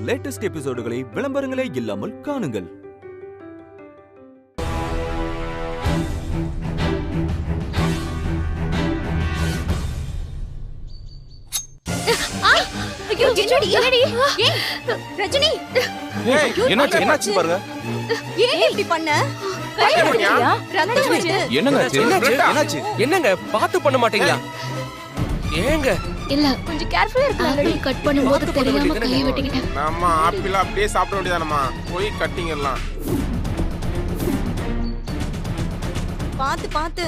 Latest எபிசோடுகளை விளம்பரங்களே இல்லாமல் காணுங்கள். என்னாச்சு பாருங்க. என்னங்க பாத்து பண்ண மாட்டீங்களா? ஏங்க இல்ல கொஞ்சம் கேர்ஃபுல்லா இருக்க. ஆப்பிள் கட் பண்ணும்போது தெரியாம கையை வெட்டிக்கிட்டேன். நம்ம ஆப்பிள் அப்படியே சாப்பிட வேண்டியதானம்மா. போய் கட்டிங் எல்லாம் பாத்து பாத்து.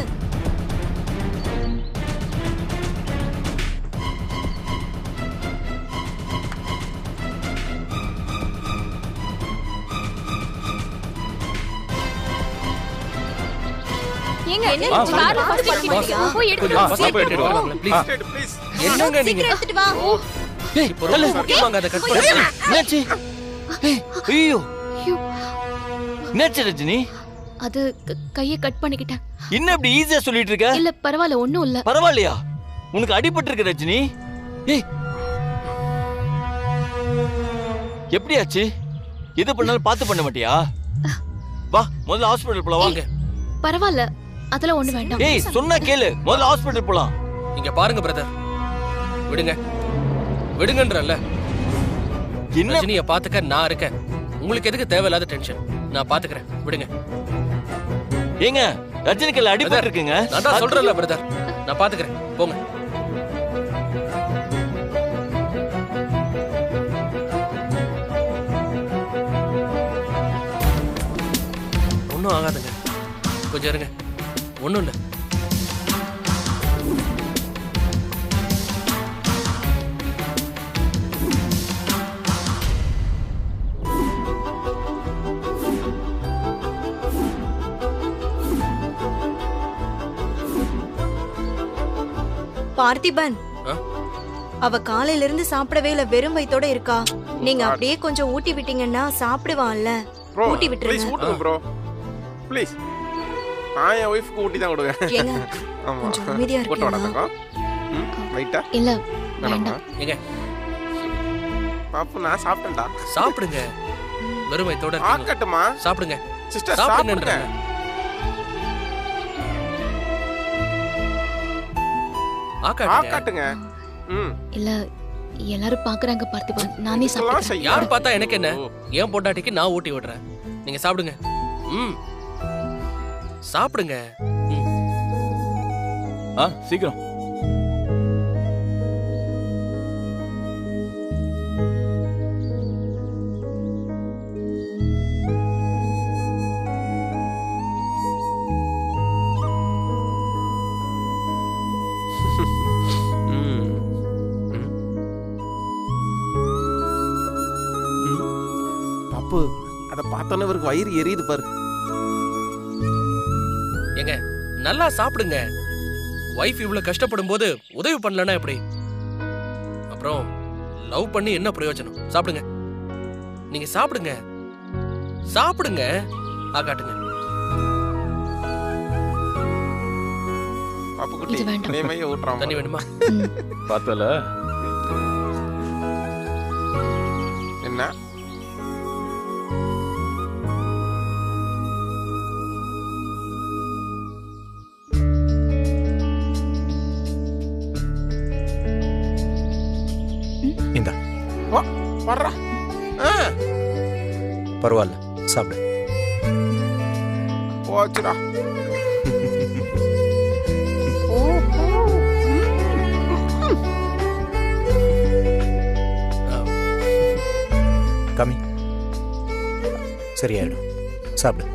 ஏங்க கார்ல பாத்து பண்ணியா? போய் எடுத்து வா. ப்ளீஸ். என்னங்க நீங்க? எடுத்துட்டு வா. ஏய் பொருள முக்கியமாங்க அத கட் பண்ணு. என்னாச்சு? ஏய் ஐயோ. என்னாச்சு ரஜினி? அது கையை கட் பண்ணிக்கிட்டேன். என்ன இப்படி ஈஸியா சொல்லிட்டு இருக்க? இல்ல பரவாயில்ல, ஒண்ணும் இல்ல. பரவாயில்லையா? உனக்கு அடிபட்டு இருக்கு ரஜினி. ஏய் எப்படி ஆச்சு? எது பண்ணாலும் பார்த்து பண்ண மாட்டியா? வா முதல்ல ஹாஸ்பிடல் போலாம். வாங்க. பரவாயில்ல, அதெல்லாம் ஒண்ணு வேண்டாம். ஏய் சொன்னா கேளு, முதல்ல ஹாஸ்பிடல் போலாம். இங்க பாருங்க பிரதர், விடுங்க விடுங்கன்றல்ல. என்ன ரஜினியை பாத்துக்க நான் இருக்கேன். உங்களுக்கு எதுக்கு தேவையில்லாத டென்ஷன்? நான் பாத்துக்கிறேன், விடுங்க. ஏங்க ரஜினிக்கு அடிபட்டு இருக்குங்க. நான் தான் சொல்றேன்ல பிரதர், நான் பாத்துக்கிறேன், போங்க. ஒன்றும் ஆகாதுங்க, கொஞ்சம் இருங்க, ஒன்றும் இல்லை. பார்த்திபன், அவ காலையில இருந்து சாப்பிடவே இல்ல, வெறும் வயித்தோட இருக்கா. நீங்க அப்படியே கொஞ்சம் ஊட்டி விட்டீங்கன்னா சாப்பிடுவான்ல. ஊட்டி விட்டுருங்க. ஊட்டுங்க ப்ரோ ப்ளீஸ். நான் என் ஒய்ஃப்க்கு ஊட்டி தான் கொடுங்க. ஏங்க கொஞ்சம் அமைதியா இருக்கீங்களா? ரைட்டா? இல்ல வேணாமா? ஏங்க பாப்பு நான் சாப்பிட்டேன்டா. சாப்பிடுங்க, வெறும் வயித்தோட ஆக்கட்டுமா? சாப்பிடுங்க சிஸ்டர் சாப்பிடுங்க. ஆக்காட்டுங்க. இல்ல எல்லாரும் பாக்குறாங்க பார்த்திபன், நானே சாப்பிடுறேன். யார் பார்த்தா எனக்கு என்ன? ஏன் பொண்டாட்டிக்கு நான் ஊட்டி விடுறேன், நீங்க சாப்பிடுங்க. சாப்பிடுங்க. சீக்கிரம். பாப்பு அத பார்த்தோன்னே இவருக்கு வயிறு எரியுது பாரு. ஏங்க நல்லா சாப்பிடுங்க. வைஃப் இவ்வளவு கஷ்டப்படும் போது உதவி பண்ணலன்னா எப்படி? அப்புறம் லவ் பண்ணி என்ன பிரயோஜனம்? சாப்பிடுங்க, நீங்க சாப்பிடுங்க, சாப்பிடுங்க. ஆகாட்டுங்க. பாப்பு குட்டி நேமையே ஊட்றான். தண்ணி வேணுமா? பார்த்தல என்ன? இந்தா வர்றா. பரவாயில்ல, சாப்பிடு. போச்சுடா. கம்மி, சரியாயிடும், சாப்பிடு.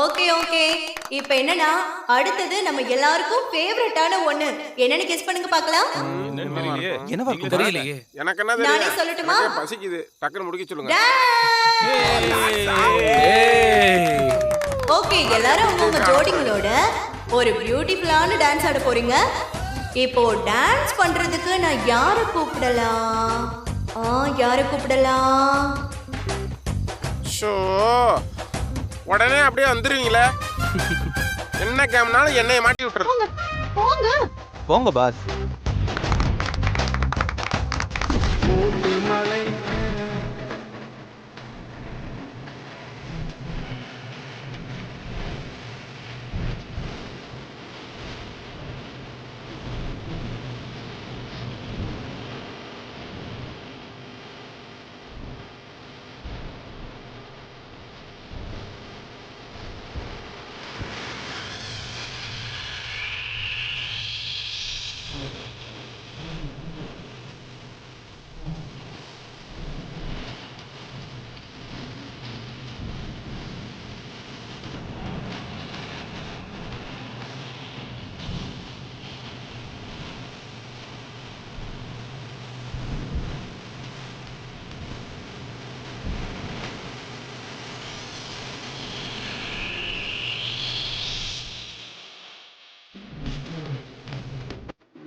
ஓகே ஓகே, இப்போ என்னன்னா அடுத்தது நம்ம எல்லாருக்கும் ஃபேவரட்டான ஒண்ணு. என்னன்னு கெஸ் பண்ணுங்க பார்க்கலாம். என்னவா தெரியலையே. எனக்கு என்ன நானே தெரியும்? சொல்லட்டுமா? எனக்கு பசிக்குது, டக்குன்னு முடிக்க சொல்லுங்க. ஓகே, எல்லாரும் உங்க ஜோடிங்களோட ஒரு பியூட்டிஃபுல்லான டான்ஸ் ஆட போறீங்க. இப்போ டான்ஸ் பண்றதுக்கு நான் யாரை கூப்பிடலாம்? யாரை கூப்பிடலாம்? ஷோ உடனே அப்படியே வந்துருவீங்களே. என்ன கேம்னாலும் என்னைய மாட்டி விட்டுறது. போங்க போங்க பாஸ்.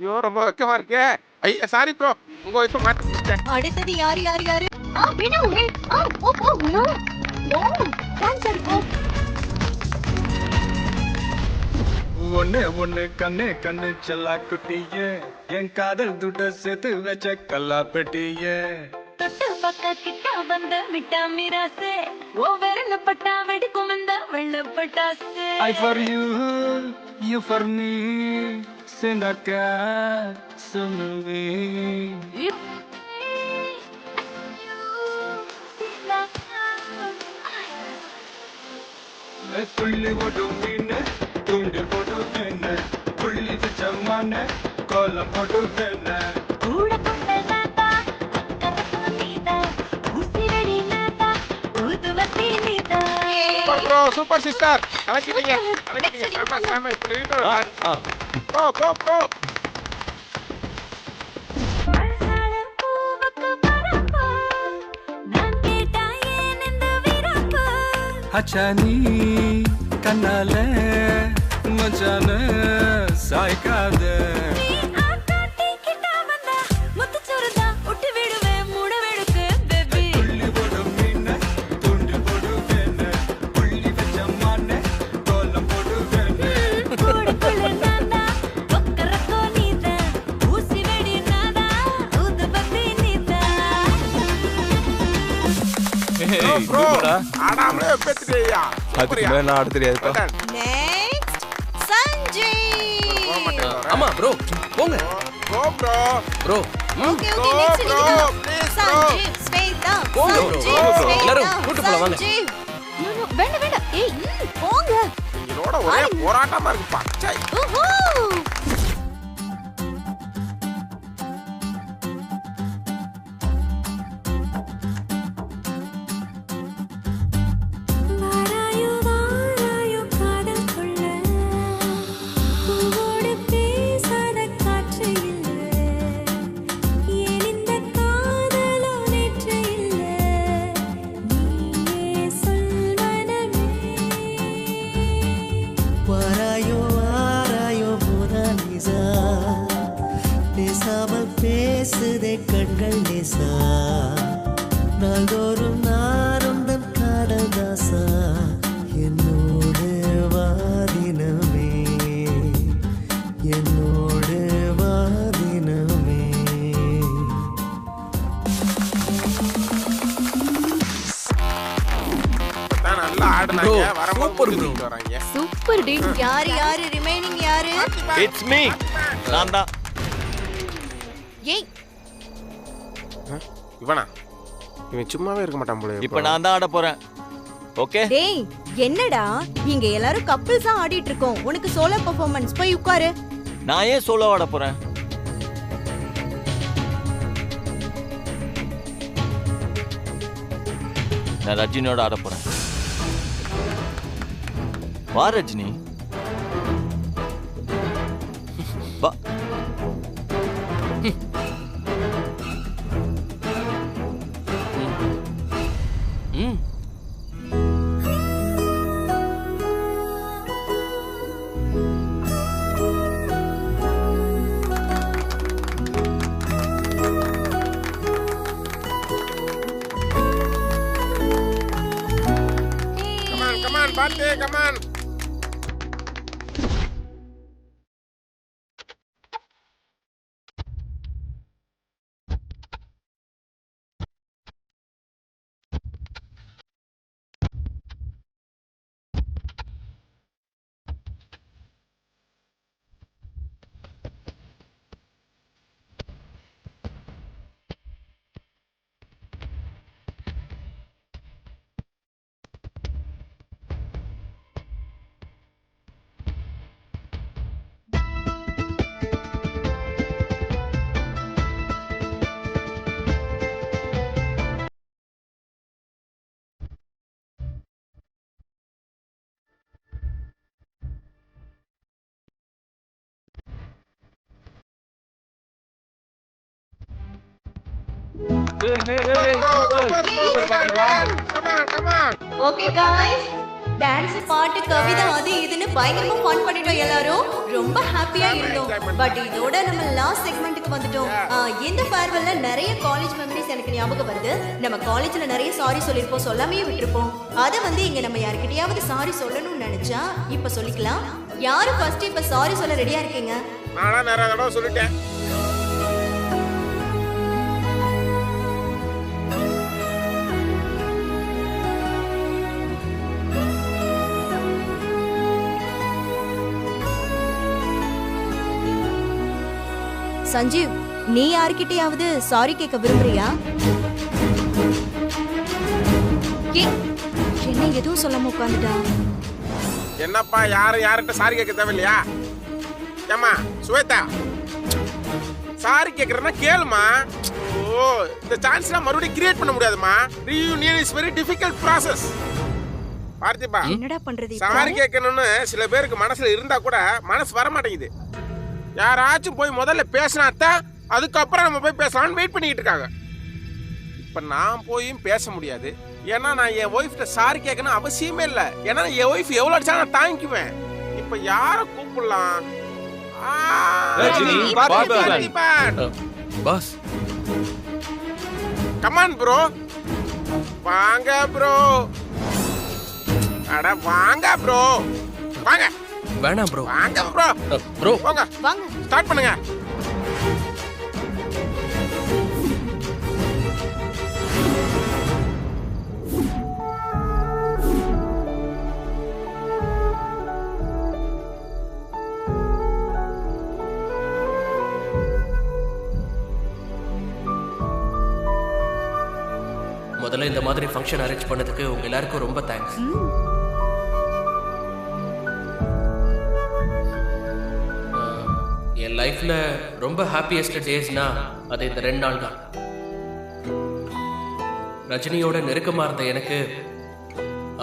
ஐயோ ரொம்ப வெக்கமா இருக்கே. ஐயா சாரி ப்ரோ, உங்க ஒய்ஃபை மாத்திட்டேன். அடுத்தது யாரு யாரு யாரு? ஒண்ணு ஒண்ணு கண்ணு கண்ணு செல்லா குட்டியே, என் காதல் துட்ட சேர்த்து வச்ச கல்லா பெட்டியே. தொட்டு பக்க கிட்ட வந்த மிட்டா மிராசே, ஓ வெறும் பட்டா வெடிக்கும் இந்த வெள்ள பட்டாசே. I for you, you for me, சேர்ந்தாக்கா சொல்லுவே. துள்ளி போடும் மீன் துண்டு போட்டு வேண, புள்ளி வச்ச மான கோலம் போட்டு வேண. கூட கொண்ட நாதா கரசா நீதா, உசிரடி நாதா ஊதுவத்தி நீதா. ப்ரோ சூப்பர் சிஸ்டர், கலக்கிட்டீங்க கலக்கிட்டீங்க. சாம சாம இப்படி ப்ரோ ப்ரோ ப்ரோ. மலசால பூவுக்கு பரப்பா, நான் கேட்டா ஏன் இந்த விரப்பா. அச்சா நீ கண்ணால மச்சான சாய்க்காத. நீ ஆட்டாட்டி கிட்ட வந்தா, முத்து சொருந்தா ஒட்டி விடுவேன் மூட வெடுக்கு பேபி. துள்ளி போடும் மீன் துண்டு போடு வேண, புள்ளி வச்ச மான கோலம் போடு வேண. கூடுக்குள்ள நாதா ஒக்கரக்கோ நீதா, ஊசி வெடி நாதா ஊதுபத்தி நீதா. ப்ரோ ஆடாமலே வெப்பத்திட்டேயா. அதுக்கு மேல நான் ஆட தெரியாதுப்பா. நெக்ஸ்ட் சஞ்சய். ஆமா ப்ரோ போங்க bro bro bro. Okay okay next bro, நீங்க please, சஞ்சய் ஸ்வேதா. போங்க bro, சஞ்சய், போங்க bro. ஸ்வேதா, எல்லாரும் கூட்டு போலாம் வாங்க. சஞ்சய். வேண்டாம் வேண்டாம். ஏய் போங்க. இதோட ஒரே போராட்டமா இருக்குப்பா. சை. ஊஹூ. வாராயோ வாராயோ காதல் கொள்ள, பூவோடு பேசாத காற்று இல்லை. ஏன் இந்த காதலோ நேற்று இல்லை, நீயே சொல் மனமே. வாராயோ வாராயோ மோனாலிசா, பேசாமல் பேசுதே கண்கள் லேசா. நாள்தோறும் நானும் தன் காதல் தாசா, என்னோடு வாதினமே என்னோடு வாதினமே. தான் நல்லா ஆடுனாங்க. Bro, வரும்போது super bro. தூக்கிட்டு வராங்க. சூப்பர் டி. யாரு யாரு ரிமைனிங் யாரு? It's me. நான் தான். ஏய் இவனா? இவன் சும்மாவே இருக்க மாட்டான் போல. இப்ப நான் தான் ஆட போறேன். ஓகே டேய் என்னடா இங்க எல்லாரும் கப்பிள்ஸா ஆடிட்டு இருக்கோம். உனக்கு சோலோ பெர்ஃபார்மன்ஸ் போய் உட்காரு. நான் ஏன் சோலோ ஆட போறேன்? நான் ரஜினியோட ஆட போறேன். வா ரஜினி வா. Okay, come on. Okay guys dance பாட்டு கவிதை அது இதுன்னு பயங்கரமா ஃபன் பண்ணிட்டோம் எல்லாரும் ரொம்ப ஹாப்பியா இருந்தோம் பட் இதோட நம்ம லாஸ்ட் செக்மெண்ட்டுக்கு வந்துட்டோம் இந்த ஃபேர்வெல்ல நிறைய காலேஜ் மெமரிஸ் எனக்கு ஞாபகம் வருது நம்ம காலேஜ்ல நிறைய சாரி சொல்லிருப்போம் சொல்லாமே விட்டுருப்போம் அத இங்க நம்ம யார்கிட்டயாவது சாரி சொல்லணும்னு நினைச்சா இப்ப சொல்லிக்கலாம் யாரு ஃபர்ஸ்ட் இப்ப சாரி சொல்ல ரெடியா இருக்கீங்க நானா நிறைய தடவை சொல்லிட்டேன் சஞ்சீவ் நீ யார்கிட்டயாவது சாரி கேட்க விரும்புறியா என்ன எதுவும் சொல்லாம உட்காந்துட்டா என்னப்பா யார்கிட்ட சாரி கேட்க தேவையில்லையா ஏமா சுவேதா சாரி கேட்கறேன்னா கேளுமா ஓ இந்த சான்ஸ்லாம் மறுபடியும் கிரியேட் பண்ண முடியாதுமா reunion is very difficult process பார்த்திபா என்னடா பண்றது சாரி கேட்கணும்னு சில பேருக்கு மனசுல இருந்தா கூட மனசு வர மாட்டேங்குது யாராச்சும் போய் முதல்ல பேசினாத்தான் அதுக்கப்புறம் நம்ம போய் பேசலாம்னு வெயிட் பண்ணிக்கிட்டு இருக்காங்க இப்ப நான் போயும் பேச முடியாது ஏன்னா நான் என் ஒய்ஃப்ட சாரி கேட்கணும் அவசியமே இல்லை ஏன்னா என் ஒய்ஃப் எவ்வளவு அடிச்சாலும் நான் தாங்கிக்குவேன் இப்ப யார கூப்பிடலாம் பாஸ் கமான் ப்ரோ வாங்க ப்ரோ அட வாங்க ப்ரோ வாங்க வேணாம் ப்ரோ வாங்க ப்ரோ ப்ரோ வாங்க வாங்க ஸ்டார்ட் பண்ணுங்க முதல்ல இந்த மாதிரி ஃபங்க்ஷன் அரேஞ்ச் பண்ணதுக்கு உங்க எல்லாருக்கும் ரொம்ப தேங்க்ஸ் என் லைஃப்ல ரொம்ப ஹாப்பியஸ்ட் டேஸ்னா அது இந்த 2 நாள் தான் ரஜினியோட நெருக்கமா இருந்த எனக்கு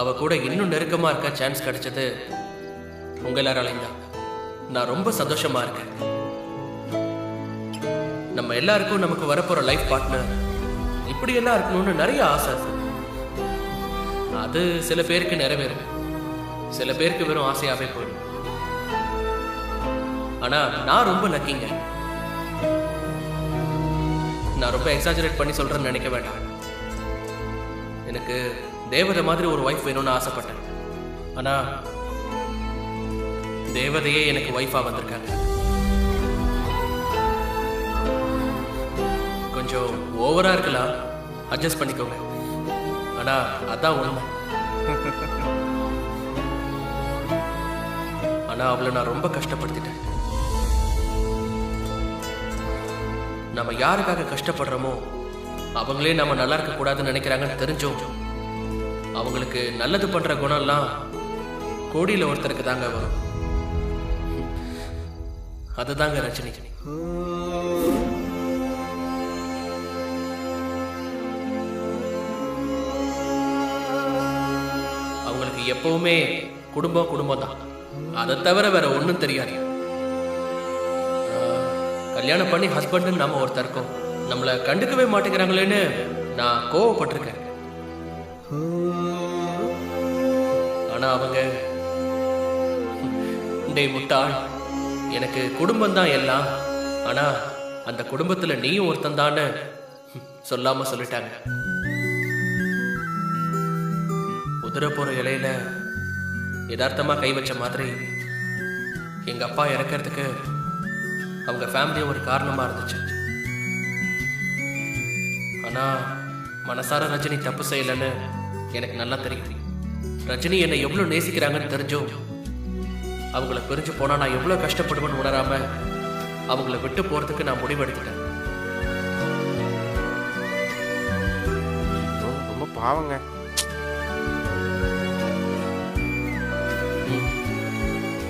அவ கூட இன்னும் நெருக்கமா இருக்க சான்ஸ் கிடைச்சது உங்க எல்லாராலையும் தான் நான் ரொம்ப சந்தோஷமா இருக்கேன் நம்ம எல்லாருக்கும் நமக்கு வரப்போற லைஃப் பார்ட்னர் இப்படி எல்லாம் இருக்கணும்னு நிறைய ஆசை அது சில பேருக்கு நிறைவேறும் சில பேருக்கு வெறும் ஆசையாவே போயிடும் ஆனா நான் ரொம்ப லக்கிங்க நான் ரொம்ப எக்ஸாஜரேட் பண்ணி சொல்றேன்னு நினைக்க வேண்டாம் எனக்கு தேவதை மாதிரி ஒரு வைஃப் வேணும்னு ஆசைப்பட்டேன் ஆனா தேவதையே எனக்கு வைஃபா வந்திருக்காங்க கொஞ்சம் ஓவரா இருக்கலாம் அட்ஜஸ்ட் பண்ணிக்கோங்க ஆனா அதான் உண்மை ஆனா அவளை நான் ரொம்ப கஷ்டப்படுத்திட்டேன் நம்ம யாருக்காக கஷ்டப்படுறோமோ அவங்களே நம்ம நல்லா இருக்க கூடாதுன்னு நினைக்கிறாங்கன்னு தெரிஞ்சோம் அவங்களுக்கு நல்லது பண்ற குணம்லாம் கோடியில ஒருத்தருக்கு தாங்க வரும் அதுதாங்க ரஜினி அவங்களுக்கு எப்பவுமே குடும்பம் குடும்பம் தான் அதை தவிர வேற ஒன்றும் தெரியாது கல்யாணம் பண்ணி ஹஸ்பண்ட் நாம ஒருத்தர் இருக்கோம் நம்மளை கண்டுக்கவே மாட்டேங்கிறாங்களேன்னு நான் கோவப்பட்டிருக்கேன் ஆனா அவங்க டேய் முட்டாள் எனக்கு குடும்பம் தான் எல்லாம் ஆனா அந்த குடும்பத்துல நீயும் ஒருத்தன் தான்னு சொல்லாம சொல்லிட்டாங்க உதிர போற இலையில யதார்த்தமா கை வச்ச மாதிரி எங்க அப்பா இறக்கறதுக்கு அவங்க ஃபேமிலியே ஒரு காரணமா இருந்துச்சு. ஆனா மனசார ரஜினி தப்பு செய்யலன்னு எனக்கு நல்லா தெரியும். ரஜினி என்னை எவ்வளவு நேசிக்கிறாங்கன்னு தெரிஞ்சும் அவங்கள பிரிஞ்சு போனா நான் எவ்வளவு கஷ்டப்படுவேன்னு உணராம அவங்கள விட்டு போறதுக்கு நான் முடிவெடுத்துட்டேன். ரொம்ப பாவங்க.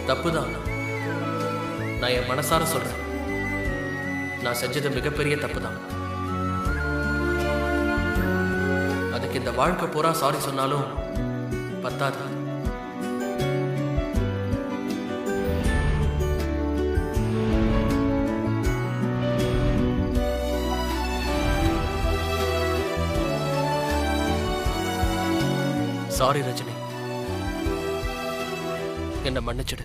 தப்புதான். நான் என் மனசார சொல்றேன், நான் செஞ்சது மிகப்பெரிய தப்பு தான். அதுக்கு இந்த வாழ்க்கை பூரா சாரி சொன்னாலும் பத்தாது. சாரி ரஜினி, என்னை மன்னிச்சிடு.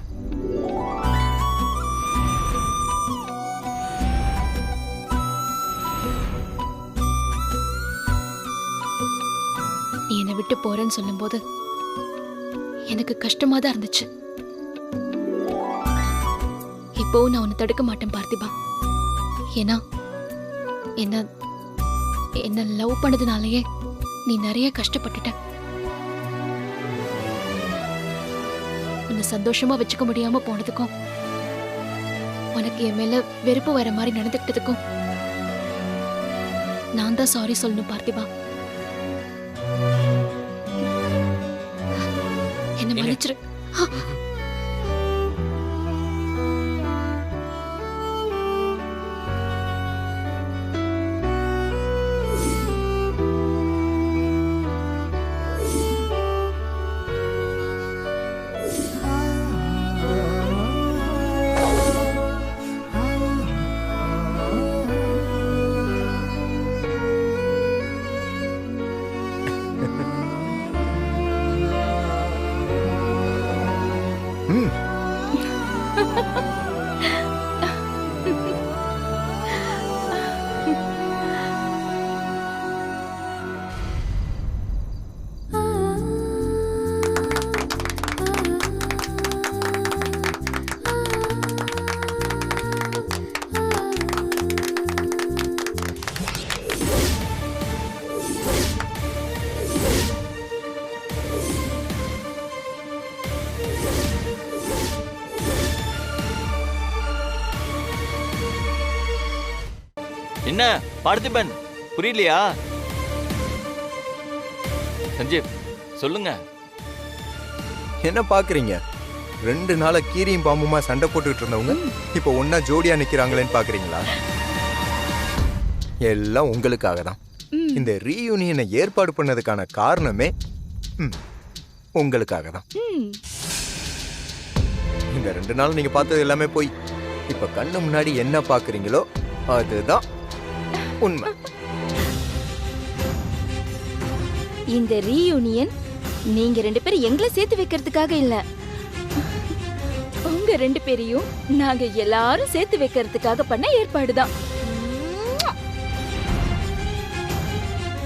நீ என்னை விட்டு போறேன்னு சொல்லும்போது எனக்கு கஷ்டமா தான் இருந்துச்சு. இப்போவும் நான் உன்னை தடுக்க மாட்டேன் பார்த்திபா. ஏன்னா என்ன என்ன லவ் பண்ணதுனாலயே நீ நிறைய கஷ்டப்பட்டுட்ட. உன்னை சந்தோஷமா வச்சுக்க முடியாம போனதுக்கும் உனக்கு என் மேல வெறுப்பு வர மாதிரி நடந்துக்கிட்டதுக்கும் நான் தான் சாரி சொல்லணும் பார்த்திபா. என்ன மன்னிச்சிரு. என்ன பார்த்திபன், புரியலையா? சஞ்சீவ் சொல்லுங்க. என்ன பாக்குறீங்க? 2 நாளா கீரியும் பாம்புமா சண்டை போட்டுக்கிட்டு இருந்தவங்க இப்போ ஒன்னா ஜோடியா நிக்கிறாங்களேன்னு பாக்குறீங்களா? எல்லாம் உங்களுக்காக தான். இந்த ரீயூனியனை ஏற்பாடு பண்ணதுக்கான காரணமே உங்களுக்காக தான். இந்த 2 நாள் நீங்க பார்த்தது எல்லாமே போய் இப்ப கண்ணு முன்னாடி என்ன பாக்குறீங்களோ அதுதான் உண்மை. இந்த ரீயூனியன் நீங்க 2 பேரும் எங்களை சேர்த்து வைக்கிறதுக்காக இல்ல, உங்க 2 பேரையும் நாங்க எல்லாரும் சேர்த்து வைக்கிறதுக்காக பண்ண ஏற்பாடுதான்.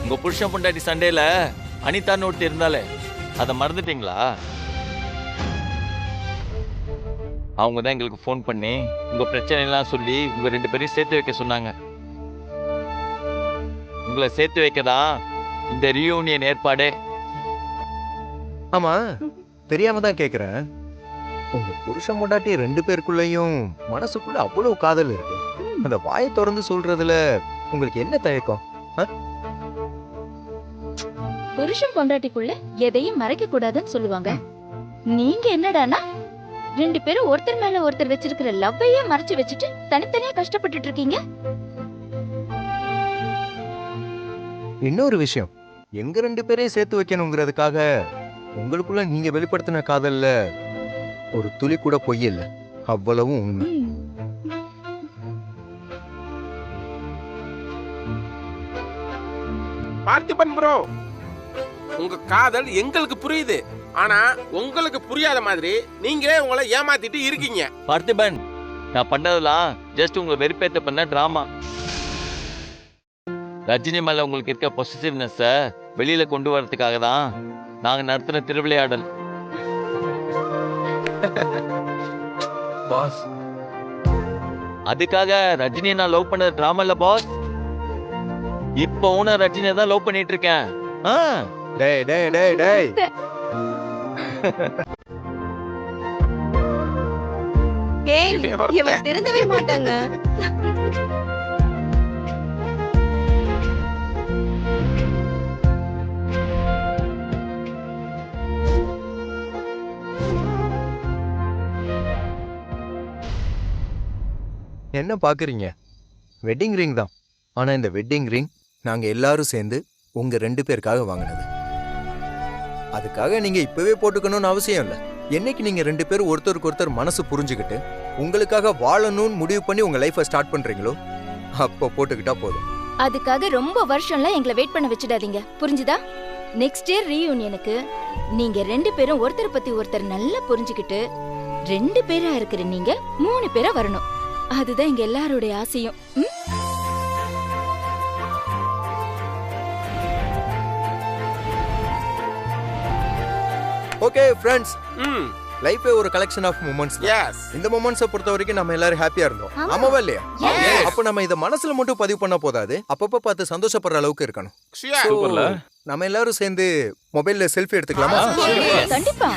உங்க புருஷன் பொண்டாட்டி சண்டையில அனிதான்னு ஒருத்தி இருந்தாலே அதை மறந்துட்டீங்களா? அவங்க தான் எங்களுக்கு ஃபோன் பண்ணி உங்க பிரச்சனைலாம் சொல்லி உங்க 2 பேரையும் சேர்த்து வைக்க சொன்னாங்க. உங்களை சேர்த்து வைக்கதான் இந்த ரீயூனியன் ஏற்பாடே. ஆமா, தெரியாம தான் கேக்குறேன். உங்க புருஷன் பொண்டாட்டி 2 பேருக்குள்ளயும் மனசுக்குள்ள அவ்வளவு காதல் இருக்கு. அந்த வாயை திறந்து சொல்றதுல உங்களுக்கு என்ன தயக்கம்? புருஷன் பொண்டாட்டிக்குள்ள எதையும் மறைக்க கூடாதுன்னு சொல்லுவாங்க. நீங்க என்னடானா 2 பேரும் ஒருத்தர் மேல ஒருத்தர் வச்சிருக்கிற லவ்வையே மறைச்சு வச்சுட்டு தனித்தனியா கஷ்டப்பட்டுட்டு இருக்கீங்க. இன்னொரு விஷயம், எங்க 2 பேரையும் சேர்த்து வைக்கணுங்கிறதுக்காக உங்களுக்குள்ள நீங்க வெளிப்படுத்தின காதல்ல ஒரு துளி கூட பொய் இல்ல, அவ்வளவும் உண்மை. பார்த்திபன் ப்ரோ, உங்க காதல் எங்களுக்கு புரியுது. ஆனா உங்களுக்கு புரியாத மாதிரி நீங்களே உங்களை ஏமாத்திட்டு இருக்கீங்க. பார்த்திபன், நான் பண்ணதெல்லாம் ஜஸ்ட் உங்களை வெறுப்பேத்த பண்ண டிராமா. ரஜினி மேல உங்களுக்கு இருக்க பொசிட்டிவ்னஸ வெளியில கொண்டு வரதுக்காக தான் நாங்க நடத்தின திருவிளையாடல். பாஸ் அதுக்காக ரஜினியை நான் லவ் பண்ண டிராமா இல்ல பாஸ். இப்பவும் நான் ரஜினியை தான் லவ் பண்ணிட்டு இருக்கேன். டேய் டேய் டேய் டேய் ஏய் இவன் திருந்தவே மாட்டாங்க. என்ன பாக்குறீங்க? வெட்டிங் ரிங் தான். ஆனா இந்த வெட்டிங் ரிங் நாங்க எல்லாரும் சேர்ந்து உங்க 2 பேருக்காக வாங்கினது. அதுக்காக நீங்க இப்பவே போட்டுக்கணும்னு அவசியம் இல்லை. என்னைக்கு நீங்க 2 பேரும் ஒருத்தருக்கு ஒருத்தர் மனசு புரிஞ்சுக்கிட்டு உங்களுக்காக வாழணும்னு முடிவு பண்ணி உங்க லைஃபை ஸ்டார்ட் பண்றீங்களோ அப்போ போட்டுக்கிட்டா போதும். அதுக்காக ரொம்ப வருஷம்லாம் எங்களை வெயிட் பண்ண வச்சிடாதீங்க, புரிஞ்சுதா? நெக்ஸ்ட் இயர் ரீயூனியனுக்கு நீங்க 2 பேரும் ஒருத்தர் பத்தி ஒருத்தர் நல்லா புரிஞ்சுக்கிட்டு 2 பேரா இருக்கிற நீங்க 3 பேரா வரணும். அதுதான் எங்க எல்லாருடைய ஆசையும். ஓகே ஃப்ரெண்ட்ஸ், லைஃபே ஒரு கலெக்ஷன் ஆஃப் மொமெண்ட்ஸ். எஸ். இந்த மொமெண்ட்ஸை பொறுத்த வரைக்கும் நம்ம எல்லாரும் ஹாப்பியா இருந்தோம். ஆமாவா இல்லையா? அப்ப நம்ம இத மனசுல மட்டும் பதிவு பண்ண போதாது, அப்பப்ப பார்த்து சந்தோஷப்படுற அளவுக்கு இருக்கணும். சூப்பர்ல. நம்ம எல்லாரும் சேர்ந்து மொபைல்ல செல்ஃபி எடுத்துக்கலாமா? கண்டிப்பா.